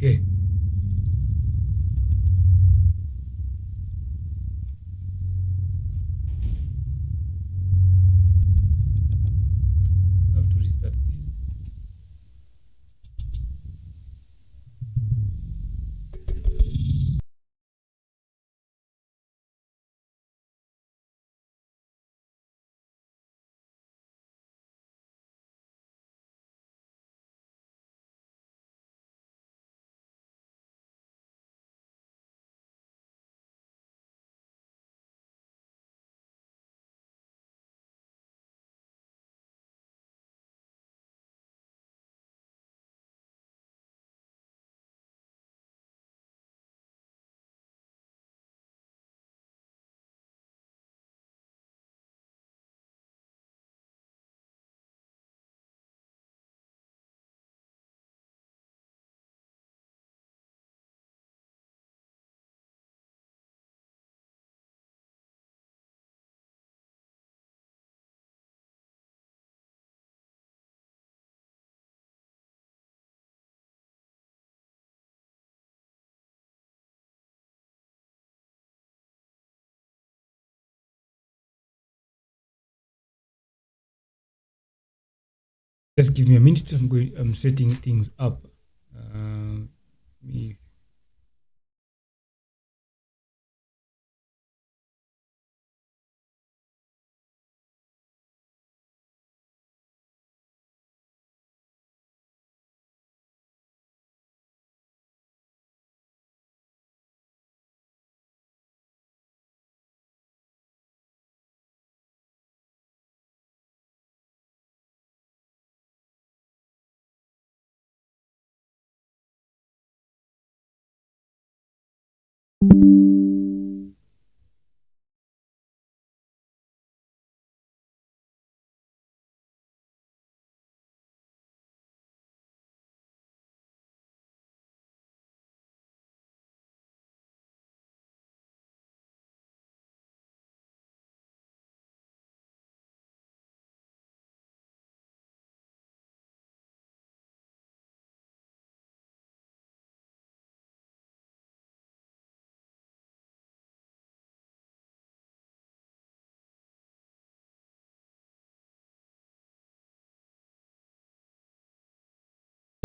Okay. I have to restart this. Just give me a minute. I'm setting things up. Me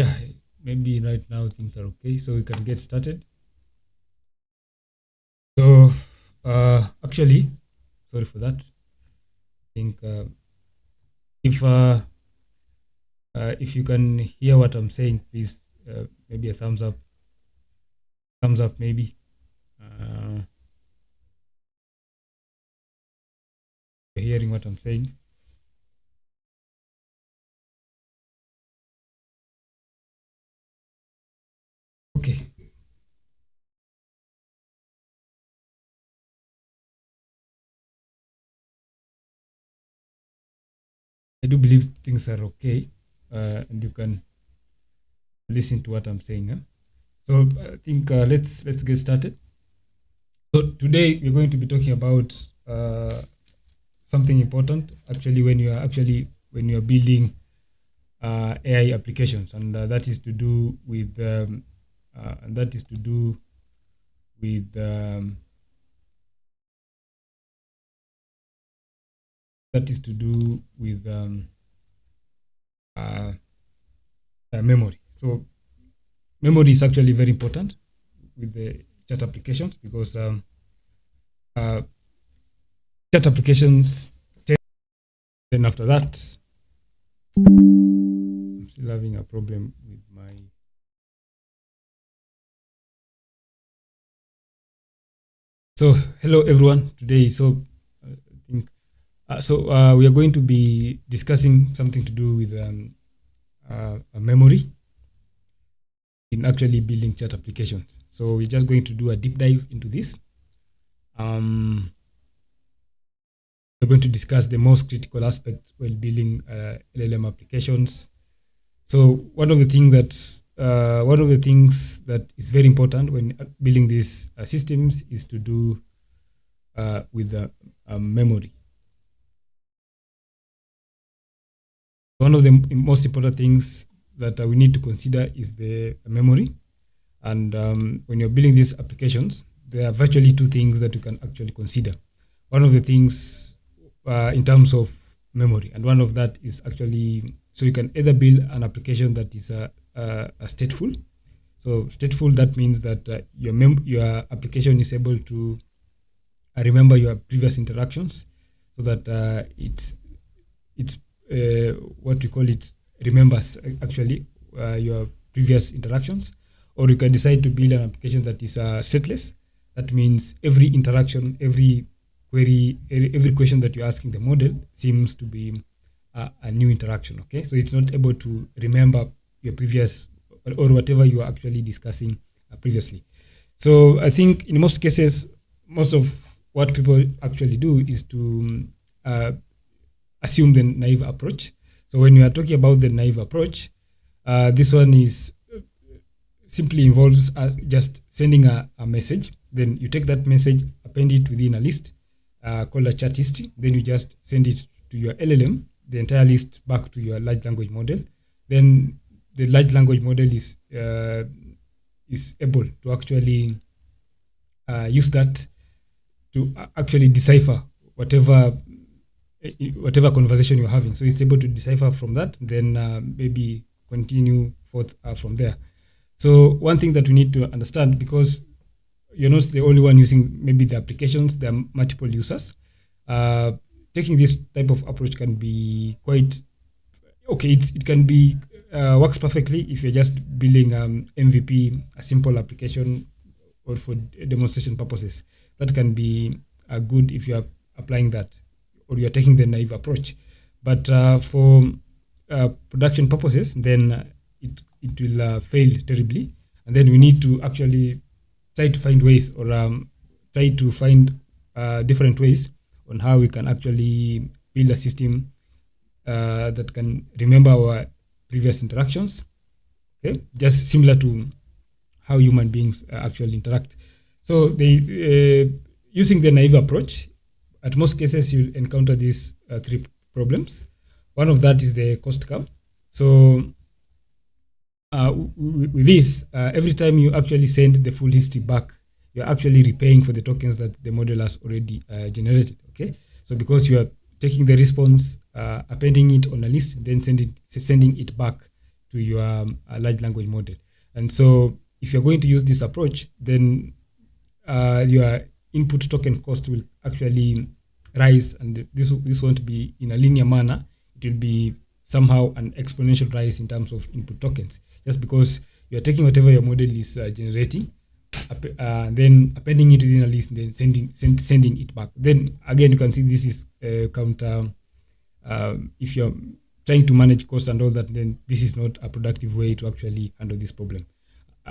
Yeah, maybe right now things are okay, so we can get started. So, actually, sorry for that. I think if you can hear what I'm saying, please maybe a thumbs up, maybe. Hearing what I'm saying. Okay. I do believe things are okay, and you can listen to what I'm saying. Huh? So I think let's get started. So today we're going to be talking about something important. Actually, when you are building AI applications, and that is to do with and that is to do with uh, memory. So memory is actually very important with the chat applications because uh, chat applications. Then after that, I'm still having a problem with my. So hello everyone. Today, so I think we are going to be discussing something to do with a memory in actually building chat applications. So we're just going to do a deep dive into this. We're going to discuss the most critical aspects while building LLM applications. So one of the things that is very important when building these systems is to do with the memory. One of the most important things that we need to consider is the memory. And when you're building these applications, there are virtually two things that you can actually consider. One of the things in terms of memory, and one of that is actually, so you can either build an application that is stateful. So stateful, that means that your application is able to remember your previous interactions, so that it's what you call it, remembers actually your previous interactions. Or you can decide to build an application that is stateless. That means every interaction, every query, every question that you're asking the model seems to be a new interaction. Okay, so it's not able to remember your previous or whatever you are actually discussing previously. So I think in most cases, most of what people actually do is to assume the naive approach. So when you are talking about the naive approach, this one is simply involves just sending a message. Then you take that message, append it within a list called a chat history. Then you just send it to your LLM, the entire list back to your large language model. Then the large language model is able to actually use that to actually decipher whatever whatever conversation you're having. So it's able to decipher from that, then maybe continue forth from there. So one thing that we need to understand, because you're not the only one using maybe the applications, there are multiple users. Taking this type of approach can be quite okay. It can be works perfectly if you're just building MVP, a simple application, or for demonstration purposes. That can be good if you're applying that, or you're taking the naive approach. But for production purposes, then it will fail terribly, and then we need to actually try to find ways, or try to find different ways on how we can actually build a system that can remember our previous interactions. Okay, just similar to how human beings actually interact. So they using the naive approach, at most cases you'll encounter these three problems. One of that is the cost curve. So with this, every time you actually send the full history back, you're actually repaying for the tokens that the model has already generated. Okay, so because you are taking the response, appending it on a list, then sending it back to your large language model. And so if you're going to use this approach, then your input token cost will actually rise, and this won't be in a linear manner. It will be somehow an exponential rise in terms of input tokens, just because you're taking whatever your model is generating, then appending it within a list, then sending it back. Then again, you can see this is counter. If you're trying to manage cost and all that, then this is not a productive way to actually handle this problem.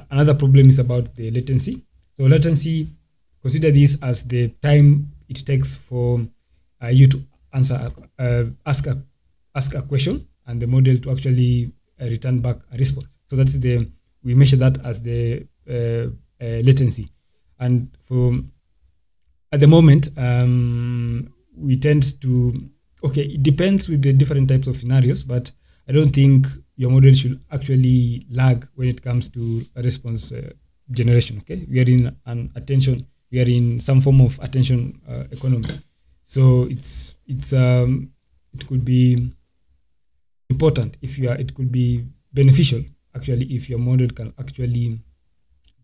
Another problem is about the latency. So latency, consider this as the time it takes for you to answer, ask a question, and the model to actually return back a response. So that's we measure that as the latency. And at the moment, we tend to, it depends with the different types of scenarios, but I don't think your model should actually lag when it comes to a response generation. Okay, we are in some form of attention economy. So it could be important it could be beneficial actually if your model can actually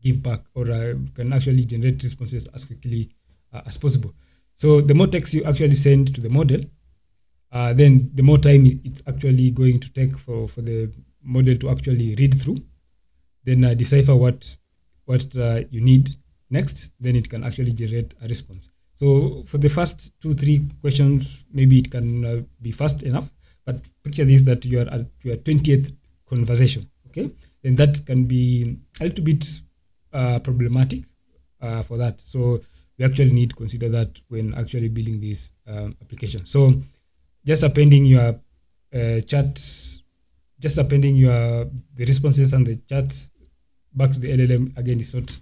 give back, or can actually generate responses as quickly as possible. So the more text you actually send to the model, then the more time it's actually going to take for the model to actually read through, then decipher what you need next, then it can actually generate a response. So for the first 2-3 questions, maybe it can be fast enough, but picture this, that you are at your 20th conversation, okay? Then that can be a little bit problematic for that. So we actually need to consider that when actually building this application. So just appending your chats, the responses and the chats back to the LLM, again, is not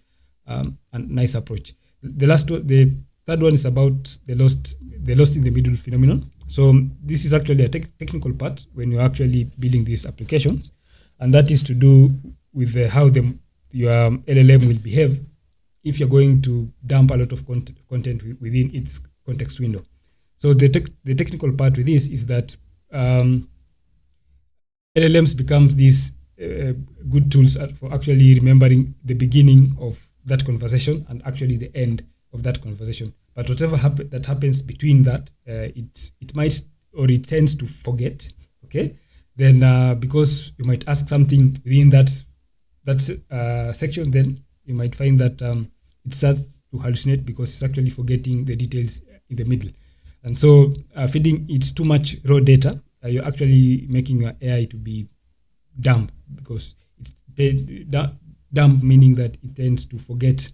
a nice approach. The third one is about the lost in the middle phenomenon. So this is actually a technical part when you're actually building these applications, and that is to do with how your LLM will behave if you're going to dump a lot of content within its context window. So the technical part with this is that LLMs becomes these good tools for actually remembering the beginning of that conversation and actually the end of that conversation. But whatever that happens between that, it might, or it tends to forget. Okay, then because you might ask something within that section, then you might find that it starts to hallucinate because it's actually forgetting the details in the middle. And so feeding it too much raw data, you're actually making your AI to be dumb, because it's dumb, meaning that it tends to forget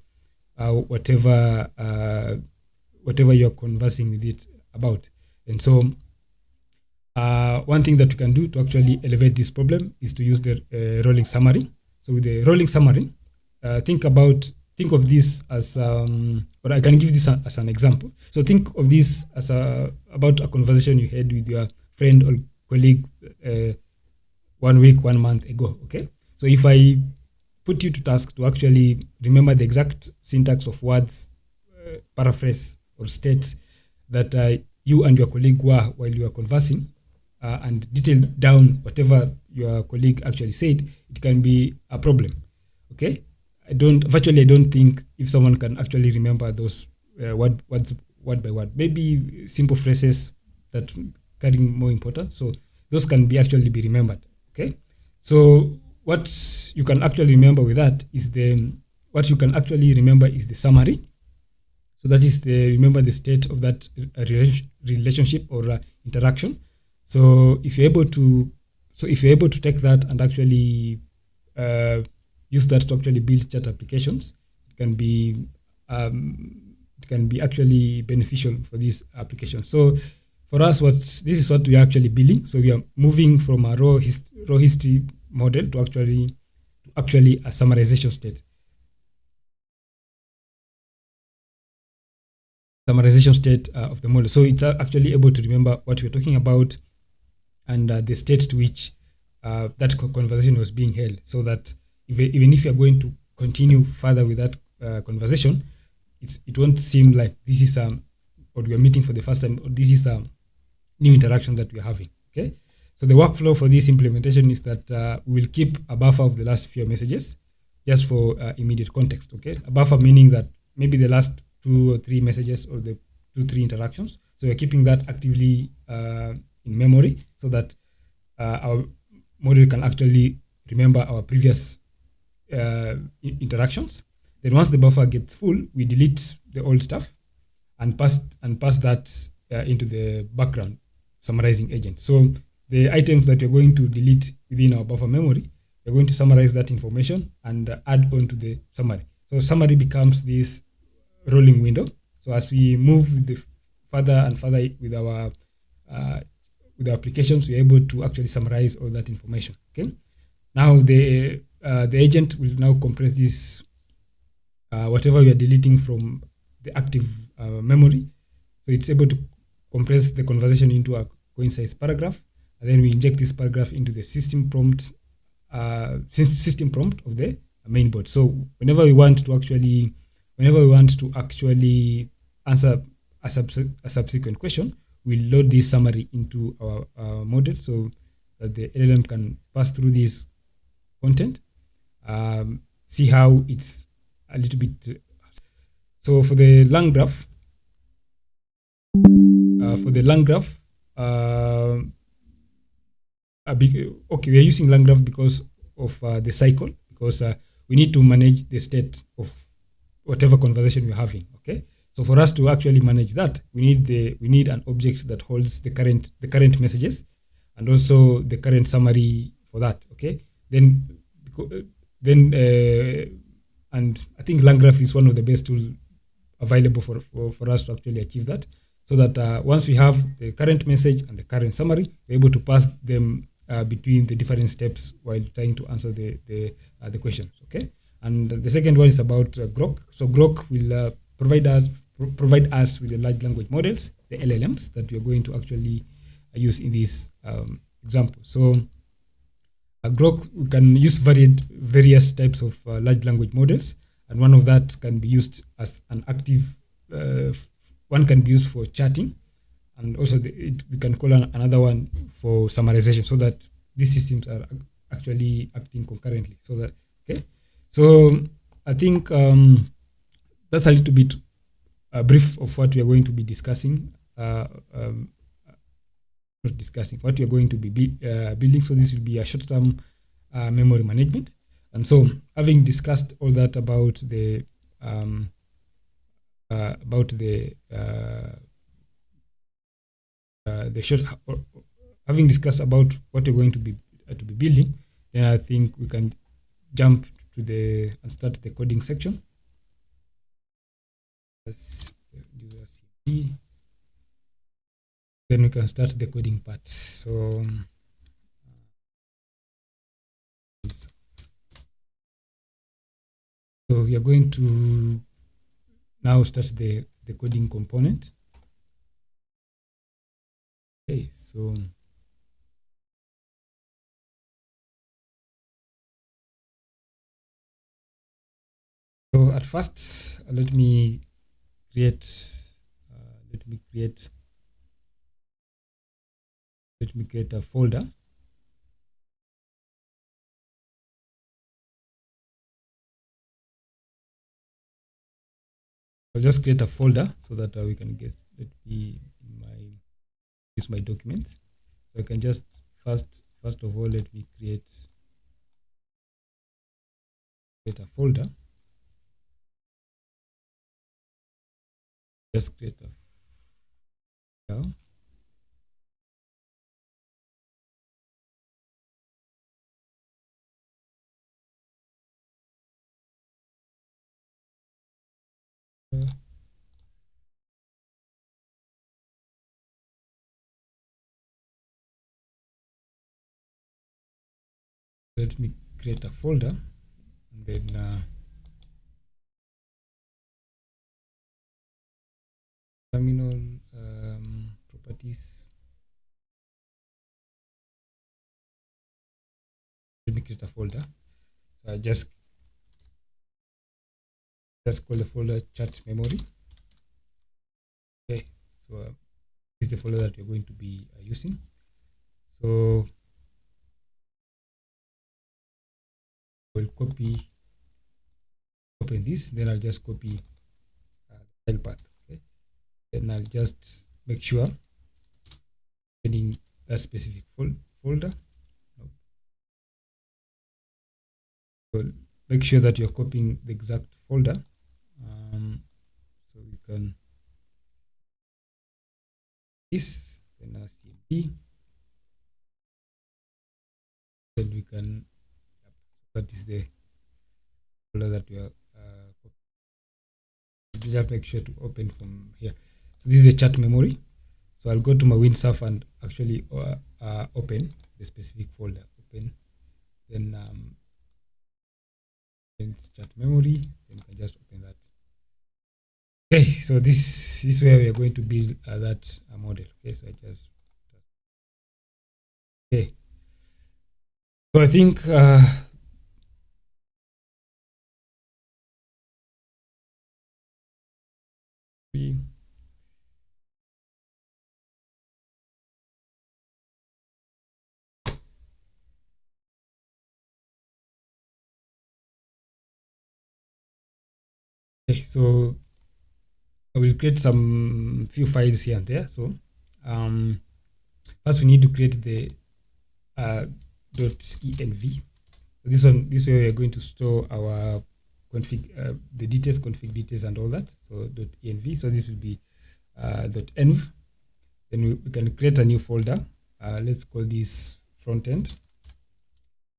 whatever you're conversing with it about. And so one thing that you can do to actually elevate this problem is to use the rolling summary. So with the rolling summary, think of this as, or I can give this as an example. So think of this as about a conversation you had with your friend or colleague 1 week, 1 month ago. Okay, so if I put you to task to actually remember the exact syntax of words, paraphrase, or states that you and your colleague were while you were conversing, and detail down whatever your colleague actually said, it can be a problem. Okay, I don't think if someone can actually remember those words word by word. Maybe simple phrases that carrying more importance. So those can be actually be remembered. Okay, so what you can actually remember with that is the summary. So that is remember the state of that relationship or interaction. So if you're able to take that and actually use that to actually build chat applications, it can be actually beneficial for these applications. So for us, this is what we are actually building. So we are moving from a raw history model to actually a summarization state. Of the model. So it's actually able to remember what we're talking about and the state to which that conversation was being held, so that even if you're going to continue further with that conversation, it won't seem like this is or we are meeting for the first time, or this is a new interaction that we're having. Okay, so the workflow for this implementation is that we will keep a buffer of the last few messages just for immediate context. Okay, a buffer meaning that maybe the last 2 or 3 messages or the 2-3 interactions. So we're keeping that actively in memory, so that our model can actually remember our previous interactions. Then once the buffer gets full, we delete the old stuff and pass that into the background summarizing agent. So the items that you're going to delete within our buffer memory, we're going to summarize that information and add on to the summary. So summary becomes this rolling window. So as we move further and further with our applications, we're able to actually summarize all that information. Okay. Now the agent will now compress this whatever we are deleting from the active memory. So it's able to compress the conversation into a coincise paragraph, and then we inject this paragraph into the system prompt of the main bot. So whenever we want to actually answer a subsequent question, we'll load this summary into our model, so that the LLM can pass through this content, see how it's a little bit. So for the LangGraph, we're using LangGraph because of the cycle, because we need to manage the state of whatever conversation we're having. Okay, so for us to actually manage that, we need an object that holds the current messages and also the current summary for that. Okay, and I think LangGraph is one of the best tools available for us to actually achieve that, so that once we have the current message and the current summary, we're able to pass them between the different steps while trying to answer the questions. Okay, and the second one is about Groq. So Groq will provide us with the large language models, the LLMs that we are going to actually use in this example. So Groq, we can use various types of large language models, and one of that can be used as an active. One can be used for chatting, and also we can call another one for summarization, so that these systems are actually acting concurrently. So that okay. So I think that's a little bit brief of what we are going to be discussing. What we are going to be building. So this will be a short-term memory management. And so, having discussed all that about the having discussed about what we're going to be building, then I think we can jump to and start the coding section. Then we can start the coding part. So we are going to now start the coding component. Okay, so at first, let me create Let me create a folder. I'll just create a folder so that we can get, let me use my documents. So I can just first of all, let me create a folder. Just create a folder. Let me create a folder, and then terminal properties. Let me create a folder. So I just call the folder chat memory. Okay, so this is the folder that we're going to be using. So we'll open this, then I'll just copy the file path. Okay, then I'll just make sure opening that specific folder. So make sure that you're copying the exact folder. So we can this, then cmd, then we can, that is the folder that we are just make sure to open from here. So this is a chat memory. So I'll go to my WinSurf and actually open the specific folder. Open, then chat memory, then you can just open that. Okay, so this is where we are going to build that model. Okay, so I just okay. So I think okay, so I will create some few files here and there. So first we need to create the .env. So this way we are going to store our config, the details, config details, and all that. So .env. So this will be .env. Then we can create a new folder. Let's call this front end.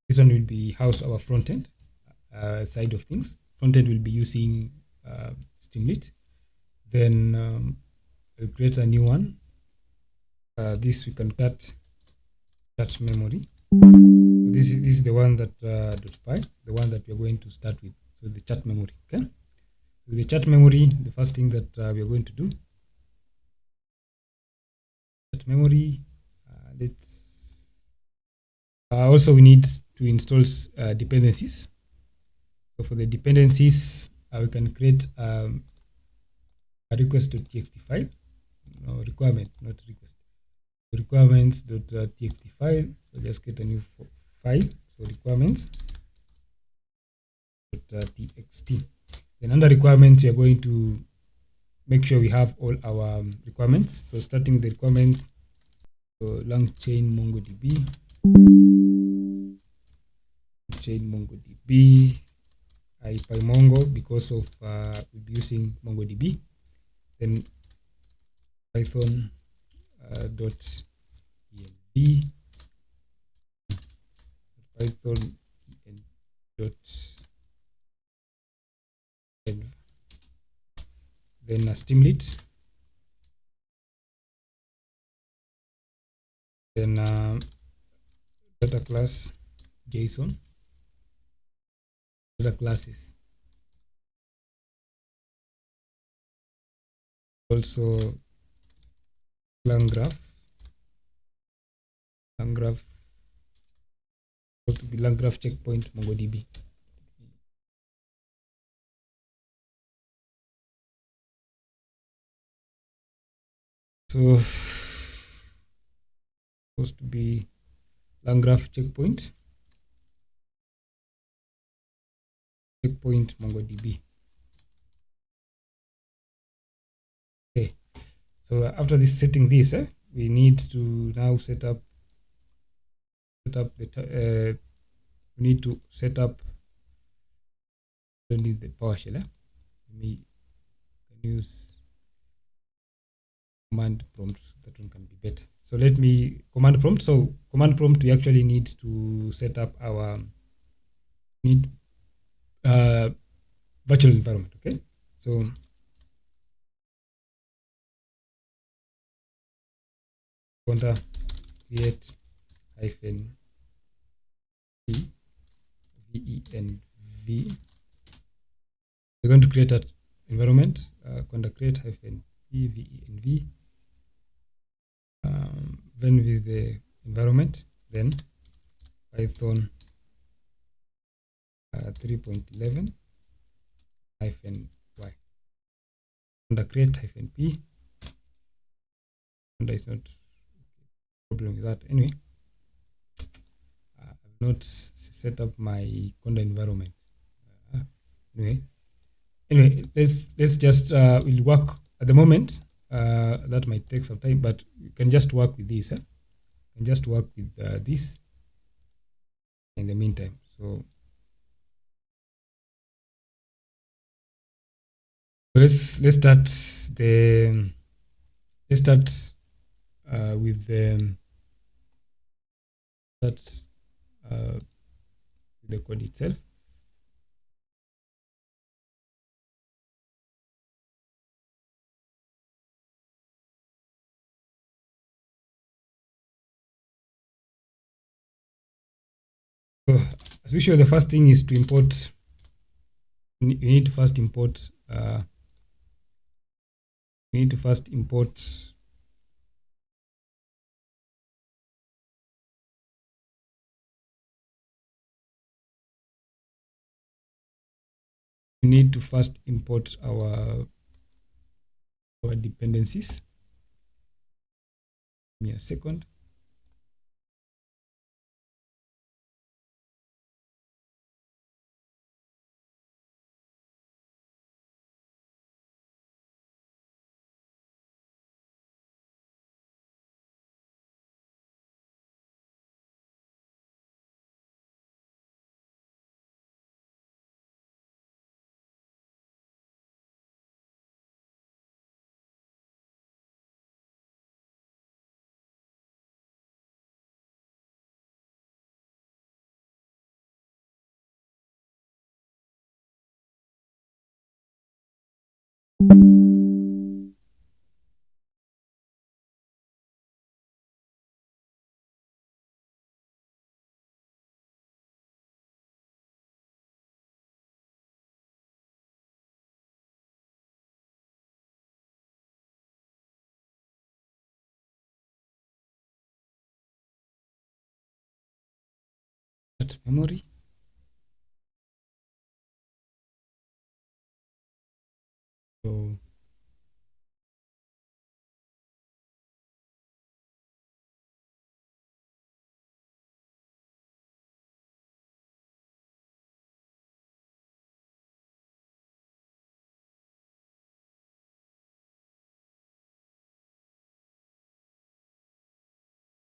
This one will be house our front end side of things. Front end will be using Streamlit. Then we'll create a new one. This we can cut memory. So this is the one that .py, the one that we're going to start with. So the chat memory. Okay. So the chat memory, the first thing that we are going to do, chat memory. Let's also we need to install dependencies. So for the dependencies, we can create a request.txt file. No, requirements, not request. Requirements.txt file. So just create a new file. So requirements.txt. Then under requirements, we are going to make sure we have all our requirements. So starting with the requirements, so LangChain MongoDB, IPyMongo because of we'll be using MongoDB. Then Python .env, Python .env, then a Streamlit, then data class JSON, data classes, also LangGraph to be LangGraph checkpoint MongoDB. So supposed to be LangGraph checkpoint MongoDB. Okay, so after this setting this, we need to now set up the we need to set up. Don't need the PowerShell. Let me use command prompt. That one can be better. So let me command prompt. So command prompt, we actually need to set up our virtual environment. Okay, so conda create -v venv. We're going to create an environment. Conda create -v venv. Venv is the environment. Then Python 3.11 -y. Conda create -p. Conda is not problem with that. Anyway, I've not set up my Conda environment. Anyway, let's just we'll work at the moment. That might take some time, but you can just work with this. You can just work with this in the meantime. So let's start with the code itself. So as usual, the first thing is to import. You need to first import. We need to first import our dependencies. Give me a second. Memory. So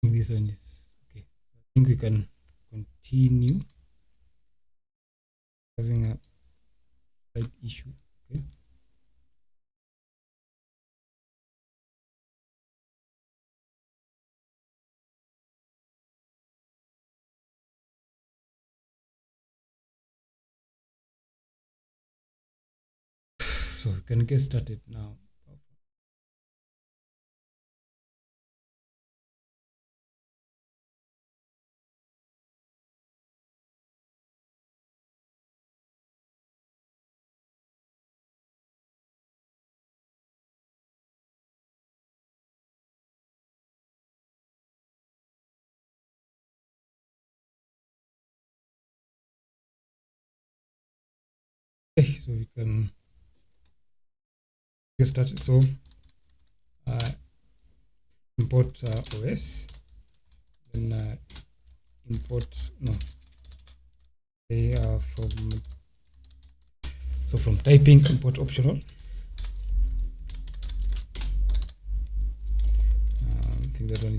this one is okay. I think we can continue having a slight issue. Okay. So we can get started now. Okay, so we can get started. So import OS. then import no they are from typing import optional. I think that one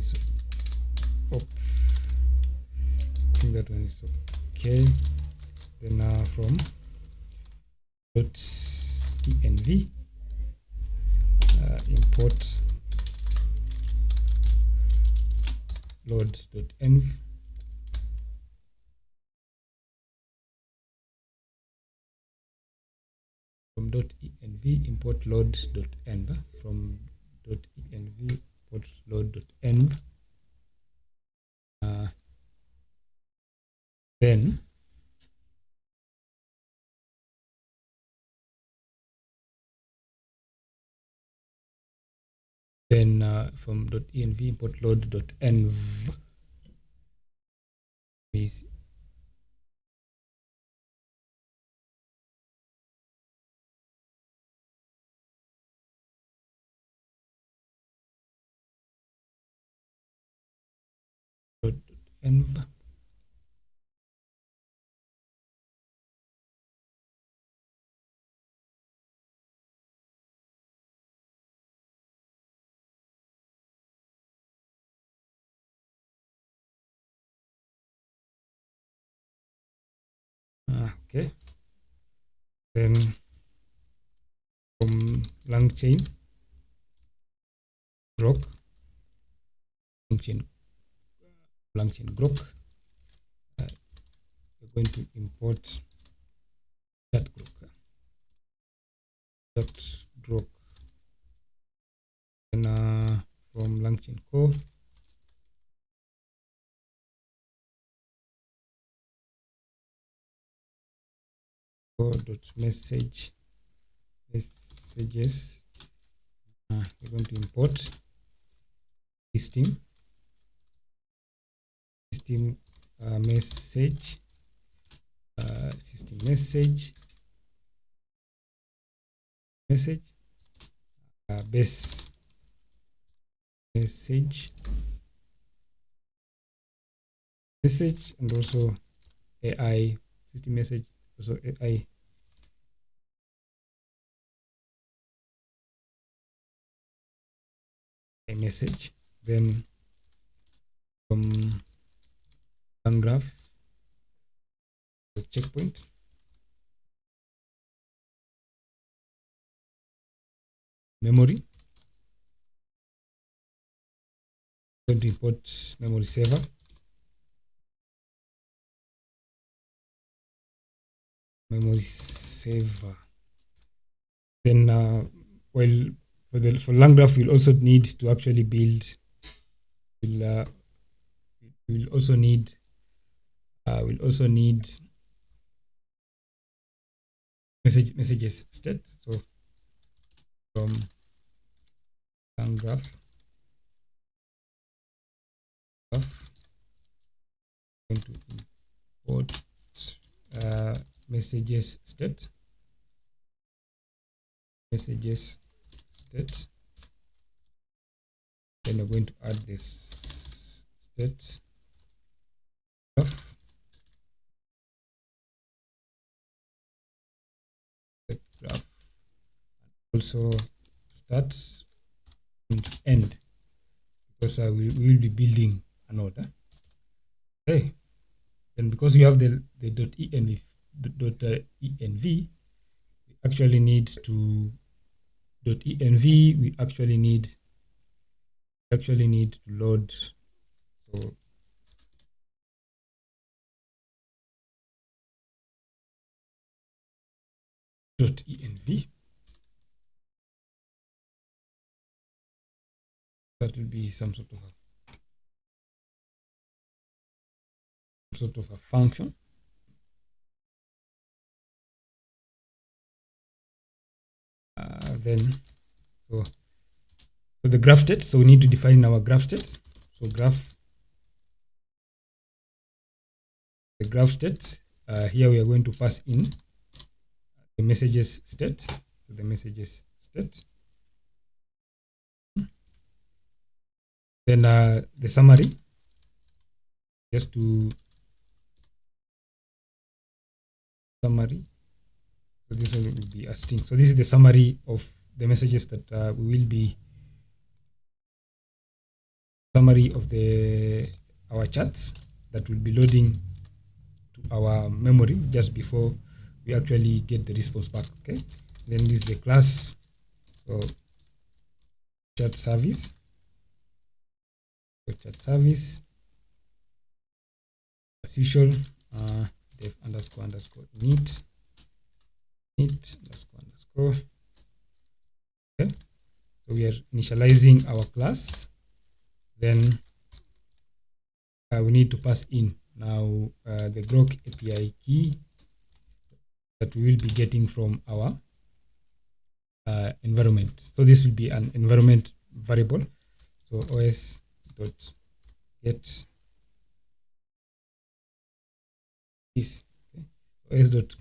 is okay. Then from .env import load.env. From .env import load.env. From .env import load.env. Then from .env import load.env is load.env. Okay. Then from LangChain Groq, LangChain Groq, we're going to import Groq. Then from LangChain core, messages. We're going to import system message, base message, and also AI system message, also AI message. Then from LangGraph checkpoint, memory, going to import memory saver, then for LangGraph we'll also need to actually build we'll also need messages state. So from LangGraph going to import messages state, then we're going to add this state graph, also start and end, because we will be building an order. Okay, then because we have the .env, we actually need to we actually need to load. So .env, that will be some sort of a function. Then so the graph state, so we need to define our graph state. So the graph state, here we are going to pass in the messages state. So the messages state, then the summary, just to summary. So this one will be a string. So this is the summary of the messages that we will be summary of our chats that will be loading to our memory just before we actually get the response back. Okay, then this is the class. So chat service. So chat service as usual. Def underscore init underscore. Okay, so we are initializing our class. Then we need to pass in now the Groq API key that we will be getting from our environment. So this will be an environment variable. So os.get this. Okay. os.get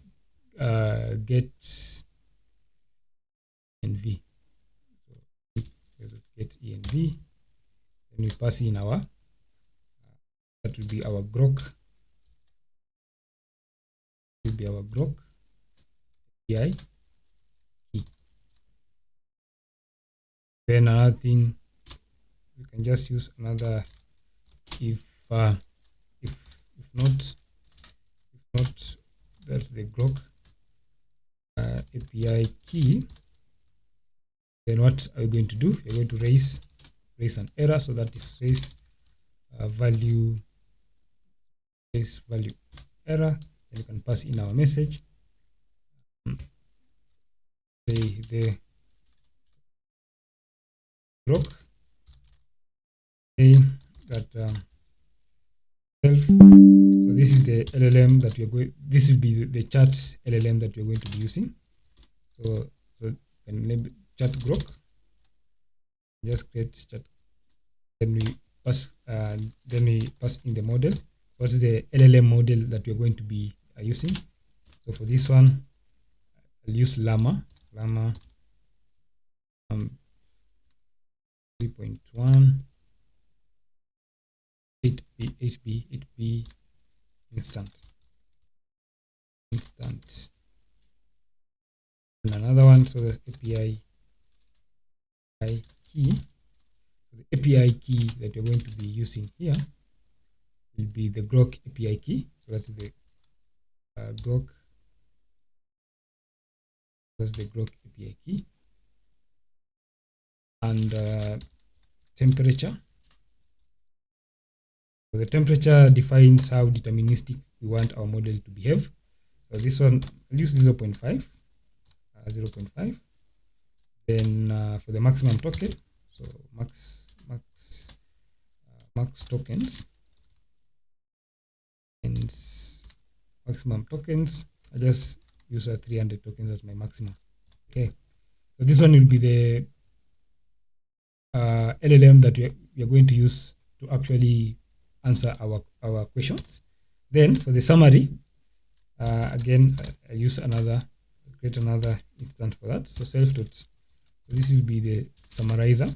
env. So get env. Then we pass in our that will be our Groq. Will be our Groq API key. Then another thing, we can just use another if not that's the Groq API key. Then what are we going to do? We're going to raise an error. So that is raise value error. Then you can pass in our message. The Groq say that self. So this is the LLM that we are going. This will be the chat LLM that we are going to be using. So can label chat Groq. Just create chat. Then we pass in the model. What's the LLM model that we are going to be using? So for this one, I'll use Llama 3.1 8B instant. And another one, so the API key. So the API key that you're going to be using here will be the Groq API key. So that's the Groq. That's the Groq API key. And temperature. So the temperature defines how deterministic we want our model to behave. So this one, I'll use 0.5. Then for the maximum token, so max tokens and maximum tokens, I just use 300 tokens as my maximum. Okay, so this one will be the LLM that we are going to use to actually answer our questions. Then for the summary, again I use create another instance for that. So self dot. So this will be the summarizer.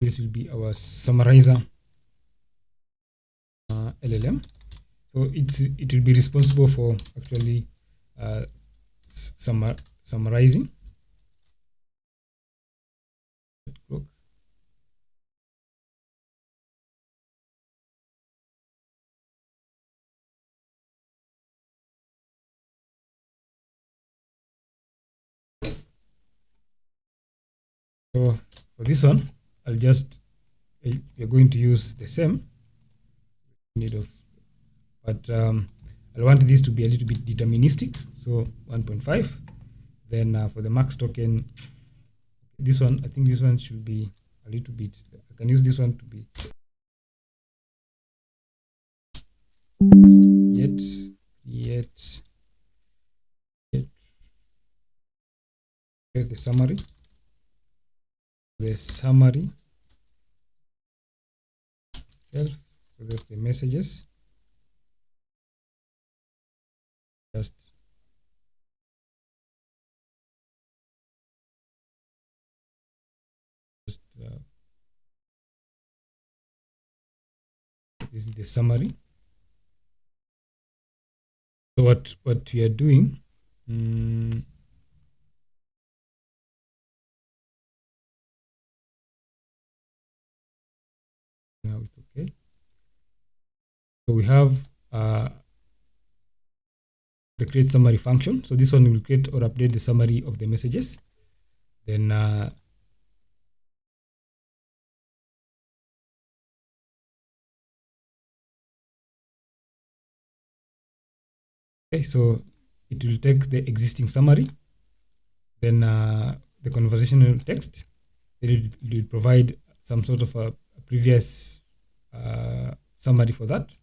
This will be our summarizer LLM. So it will be responsible for actually summarizing. So for this one, we're going to use the same but I want this to be a little bit deterministic. So 1.5. Then for the max token, this one, I think this one should be a little bit. I can use this one to be yet here's the summary. Self. So that's the messages. just this is the summary. So what we are doing, now it's okay. So we have the create summary function. So this one will create or update the summary of the messages. Then okay, so it will take the existing summary, then the conversational text. Then it will provide some sort of a previous summary for that.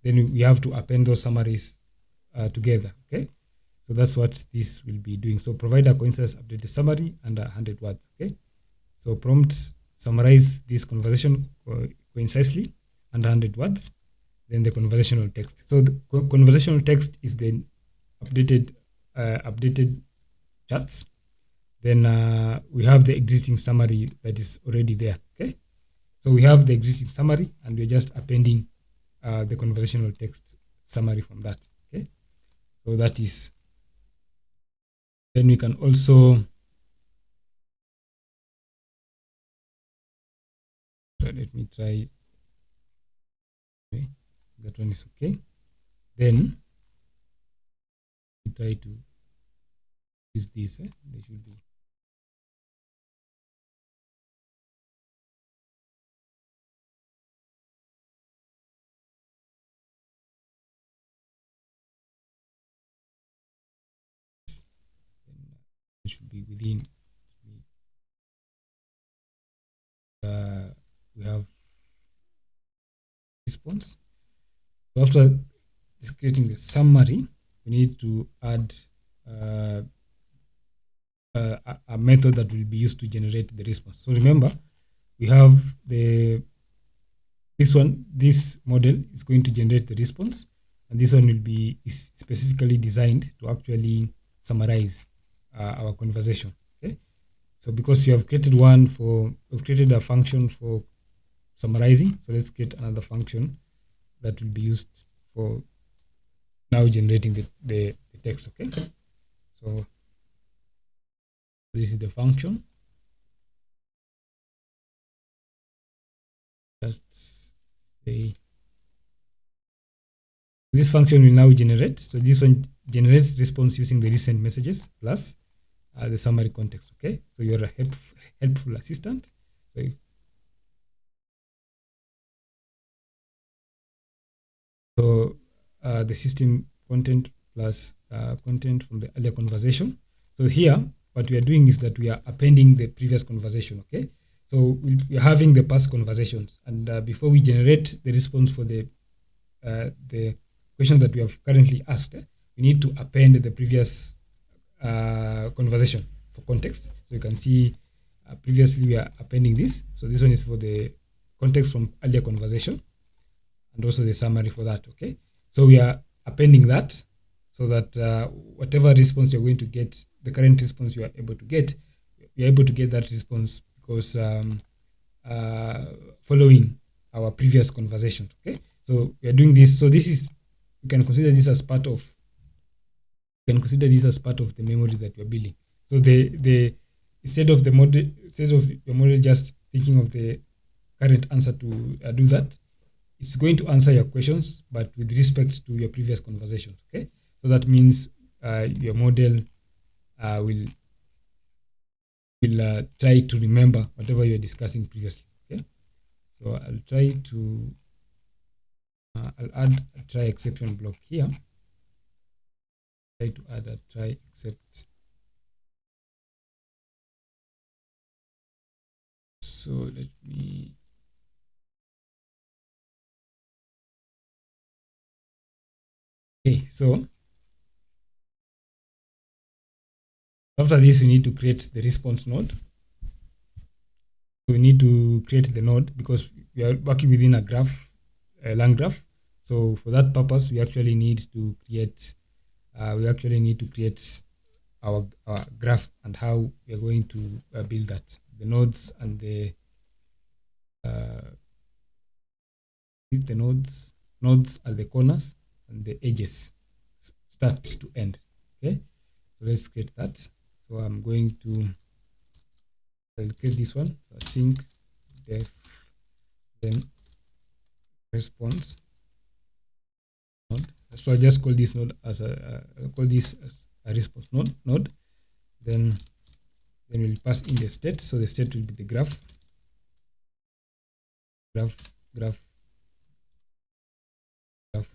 Then we have to append those summaries together. Okay, so that's what this will be doing. So provide a coincidence, update the summary under 100 words. Okay, so prompt summarize this conversation concisely under 100 words. Then the conversational text. So the conversational text is the updated charts. Then we have the existing summary that is already there. Okay, so we have the existing summary, and we're just appending the conversational text summary from that. Okay, so that is. Then we can also let me try. Okay, that one is okay. Then we try to use this. They should be. It should be within. We have response. So after creating the summary, we need to add a method that will be used to generate the response. So remember, we have this model is going to generate the response, and this one is specifically designed to actually summarize our conversation. Okay, so because we have created we've created a function for summarizing, so let's create another function that will be used for now generating the text. Okay, so this is the function. Just say this function will now generate. So this one generates response using the recent messages plus the summary context. Okay, so you're a helpful assistant. So the system content plus content from the earlier conversation. So here, what we are doing is that we are appending the previous conversation. Okay, so we're having the past conversations, and before we generate the response for the question that we have currently asked, we need to append the previous conversation for context. So you can see previously we are appending this. So this one is for the context from earlier conversation, and also the summary for that. Okay, so we are appending that so that whatever response you're going to get, the current response you are able to get, you're able to get that response because following our previous conversation. Okay, so we are doing this. So this is, you can consider this as part of the memory that you're building. So the instead of your model just thinking of the current answer to do that, it's going to answer your questions, but with respect to your previous conversations. Okay, so that means your model will try to remember whatever you're discussing previously. Okay, so I'll try to I'll add a try exception block here. Try to add a try except. So let me. Okay, so after this, we need to create the response node. We need to create the node because we are working within a graph, a LangGraph. So for that purpose, we actually need to create we actually need to create our graph and how we are going to build that. The nodes and the nodes are the corners and the edges start to end. Okay, so let's create that. So I'm going to create this one. So sync def then response node. So I just call this node as a response node. Then we'll pass in the state. So the state will be the graph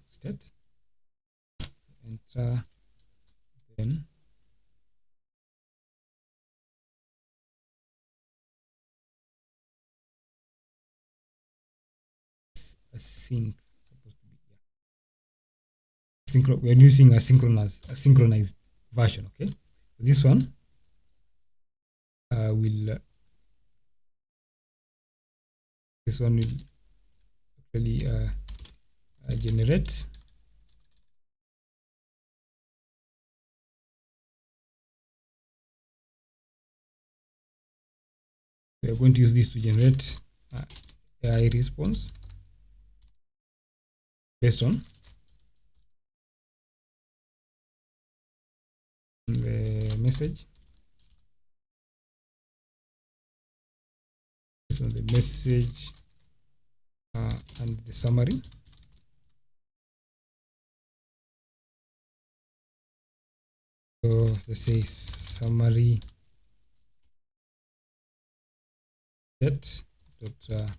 state. Enter, then a sync. We are using a synchronized version. Okay, so this one will actually generate we are going to use this to generate AI response based on the message, based on the message and the summary. So let's say summary set dot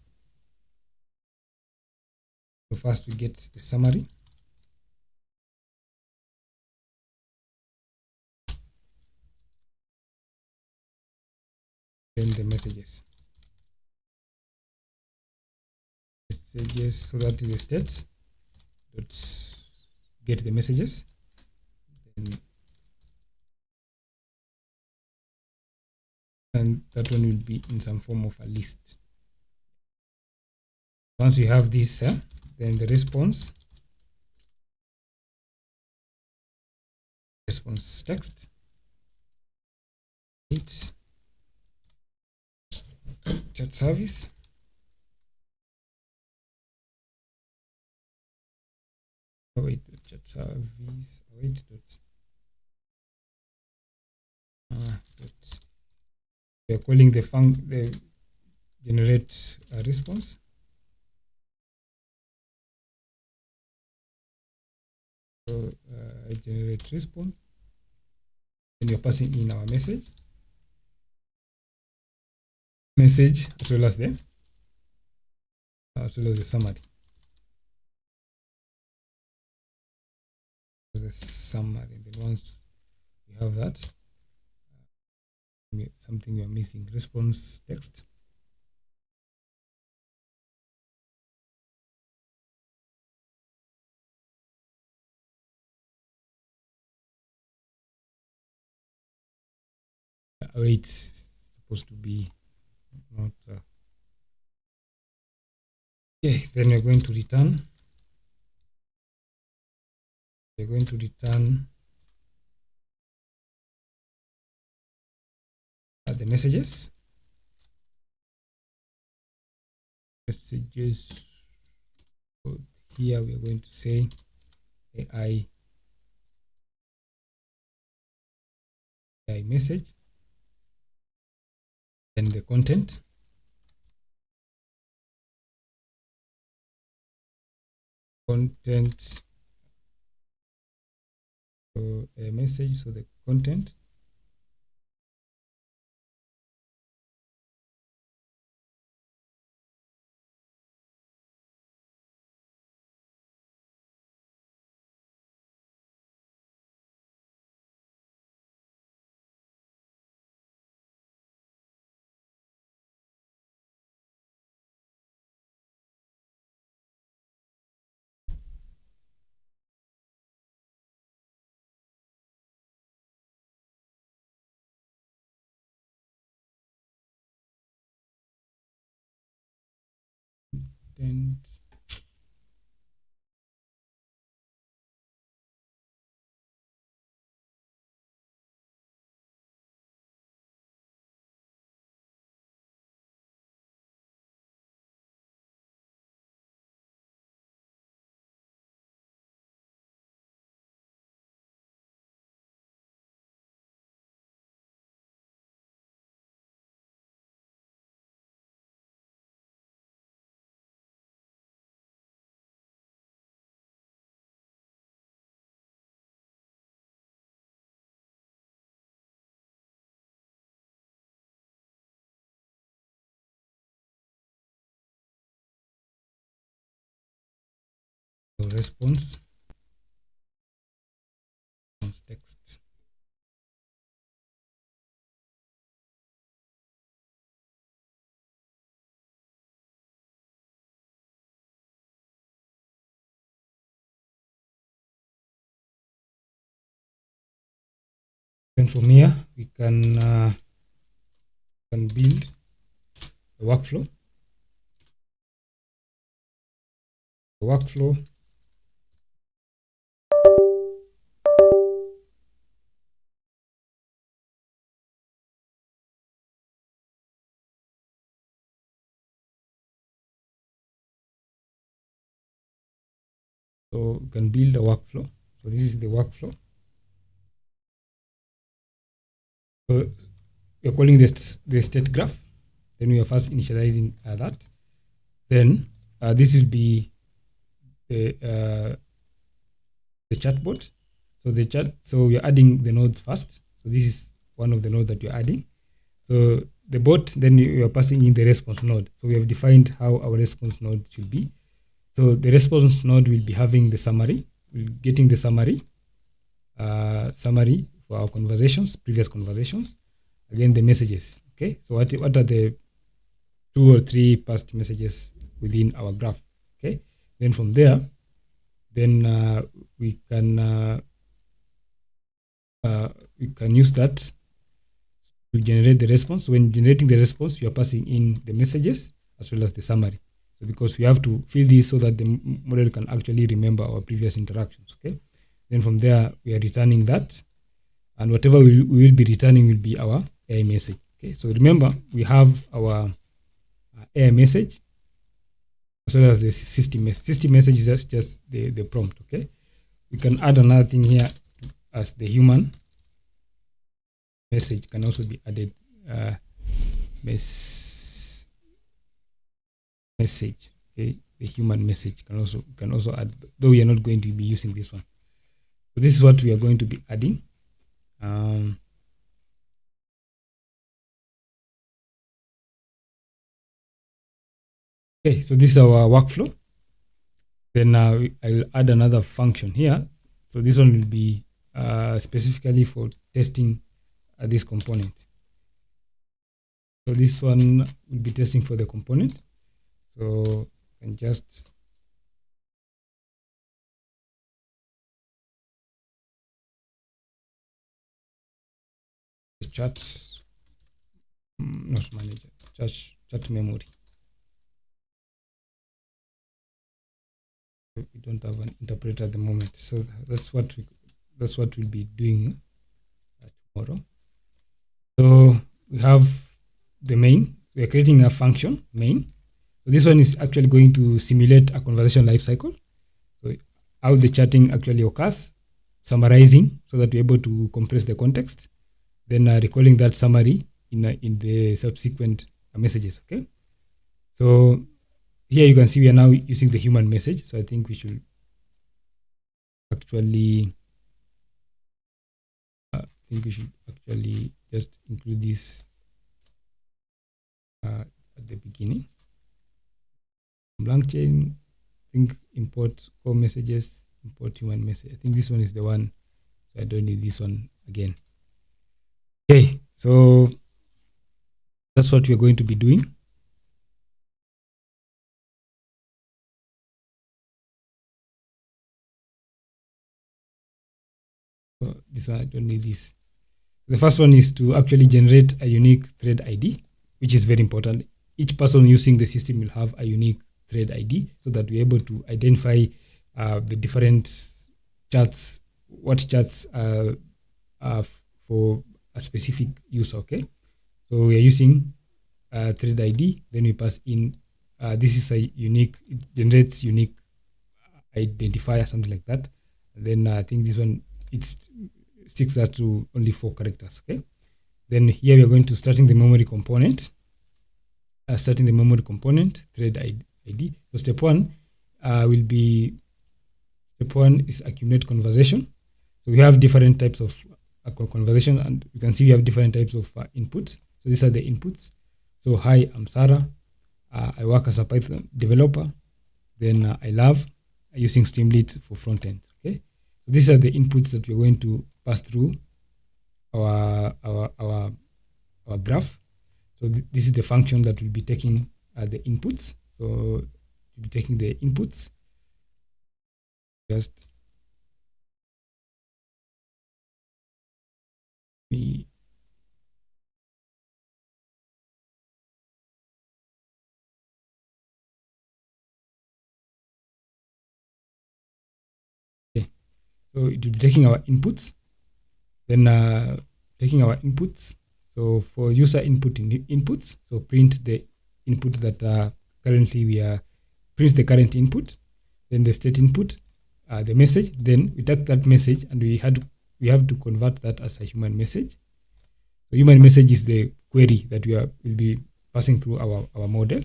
so first we get the summary, then the messages. So that is the state dot get the messages, then and that one will be in some form of a list. Once you have this, then the response text, it's chat service, chat service, we are calling the generate a response. So generate response, and you're passing in our message as well as the summary. The summary. Then once we have that, something we are missing: response text. It's supposed to be not. Okay, then we're going to return. We're going to return the messages. So here we are going to say AI message, then the content, so a message, so the content, and response text. Then from here we can build a workflow. So we can build a workflow. So this is the workflow. So we're calling this the state graph. Then we are first initializing that. Then this will be the chatbot. So we are adding the nodes first. So this is one of the nodes that you're adding. So the bot, then we are passing in the response node. So we have defined how our response node should be. So the response node will be having the summary. We're getting the summary for our conversations, previous conversations. Again, the messages. Okay. So what are the 2 or 3 past messages within our graph? Okay. Then from there, then we can use that to generate the response. So when generating the response, you are passing in the messages as well as the summary. So because we have to fill this so that the model can actually remember our previous interactions. Okay. Then from there, we are returning that, and whatever we will be returning will be our AI message. Okay. So remember, we have our AI message as well as the system message. System message is just the prompt. Okay. We can add another thing here as the human message can also be added. Message. Okay, the human message can also add, though we are not going to be using this one. So this is what we are going to be adding. Okay, so this is our workflow. Then I will add another function here. So this one will be specifically for testing this component. So this one will be testing for the component. So you can just chat, not manager, chat memory. We don't have an interpreter at the moment, so that's what we'll be doing tomorrow. So we have the main. We are creating a function main. So this one is actually going to simulate a conversation lifecycle. So how the chatting actually occurs, summarizing so that we're able to compress the context, then recalling that summary in the subsequent messages. Okay. So here you can see we are now using the human message. So I think we should actually just include this at the beginning. Blank chain, I think import core messages, import human message. I think this one is the one, so I don't need this one again. Okay, so that's what we're going to be doing. So this one, I don't need this. The first one is to actually generate a unique thread ID, which is very important. Each person using the system will have a unique thread ID so that we're able to identify the different chats, what chats are for a specific user. Okay, so we are using thread ID, then we pass in this is a unique, it generates unique identifier, something like that. And then I think this one, it sticks that to only 4 characters. Okay, then here we are going to starting the memory component, thread ID. So step 1 is accumulate conversation. So we have different types of conversation, and you can see we have different types of inputs. So these are the inputs. So hi, I'm Sarah. I work as a Python developer. Then I love. using Streamlit for front end. Okay, so these are the inputs that we're going to pass through our graph. So this is the function that will be taking the inputs. So we'll be taking the inputs. Just we okay. So it will be taking our inputs, then taking our inputs. So for user input in inputs, so print the input that currently we are print the current input, then the state input, the message. Then we take that message and we have to convert that as a human message. So human message is the query that will be passing through our model.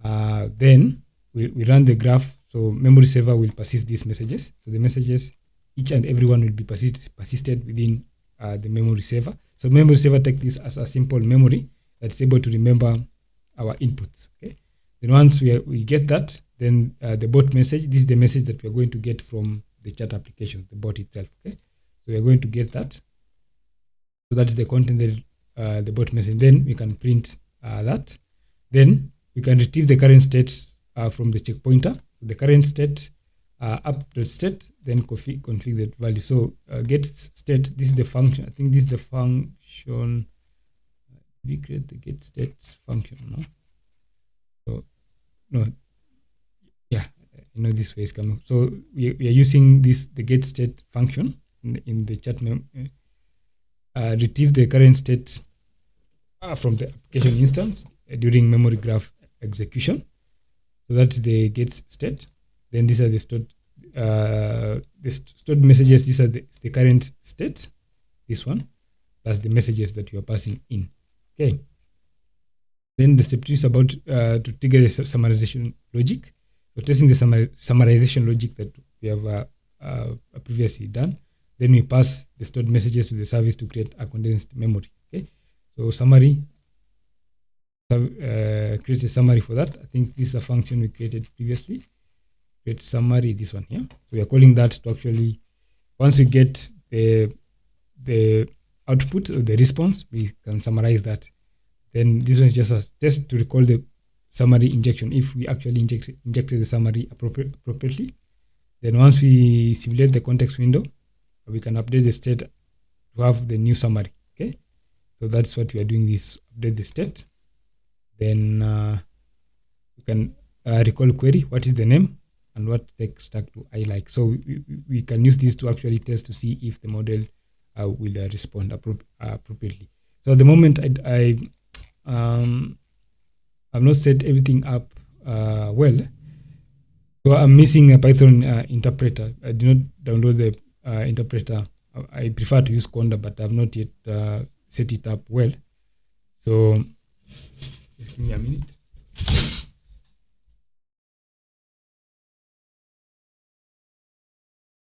Then we run the graph. So memory saver will persist these messages. So the messages, each and every one will be persisted within the memory saver. So memory saver take this as a simple memory that's able to remember our inputs. Okay. Then once we get that, then the bot message, this is the message that we're going to get from the chat application, the bot itself. Okay. So we're going to get that. So that's the content that the bot message. Then we can print that. Then we can retrieve the current state from the checkpointer. The current state up.state, then configure that value. So get state, this is the function. I think this is the function. We create the get state function, no? So no, yeah, this way is coming. So we are using the get state function in the chat retrieve the current state from the application instance during memory graph execution. So that's the get state. Then these are the stored messages. These are the current state. This one, that's the messages that you are passing in. Okay. Then the step 2 is about to trigger the summarization logic. So testing the summarization logic that we have previously done. Then we pass the stored messages to the service to create a condensed memory. Okay. So summary. Create a summary for that. I think this is a function we created previously. Create summary, this one here. So we are calling that to actually, once we get the output or the response, we can summarize that. Then this one is just a test to recall the summary injection if we actually injected the summary appropriately. Then once we simulate the context window, we can update the state to have the new summary. Okay, so that's what we are doing, this update the state. Then we can recall query, what is the name and what text stack do I like. So we can use this to actually test to see if the model will respond appropriately. So at the moment I've not set everything up well. So I'm missing a Python interpreter. I did not download the interpreter. I prefer to use Conda, but I've not yet set it up well. So just give me a minute.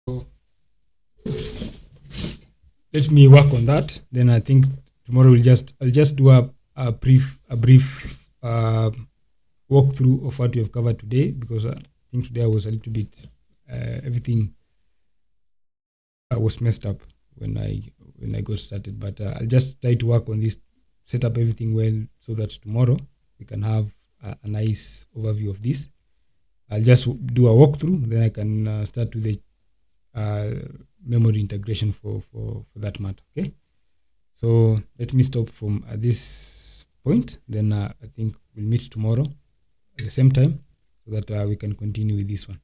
So let me work on that. Then I think tomorrow I'll just do a brief walkthrough of what we have covered today, because I think today I was a little bit everything was messed up when I got started. But I'll just try to work on this, set up everything well, so that tomorrow we can have a nice overview of this. I'll just do a walkthrough, then I can start with the memory integration for that matter. Okay, so let me stop from this point. Then I think we'll meet tomorrow at the same time, so that we can continue with this one.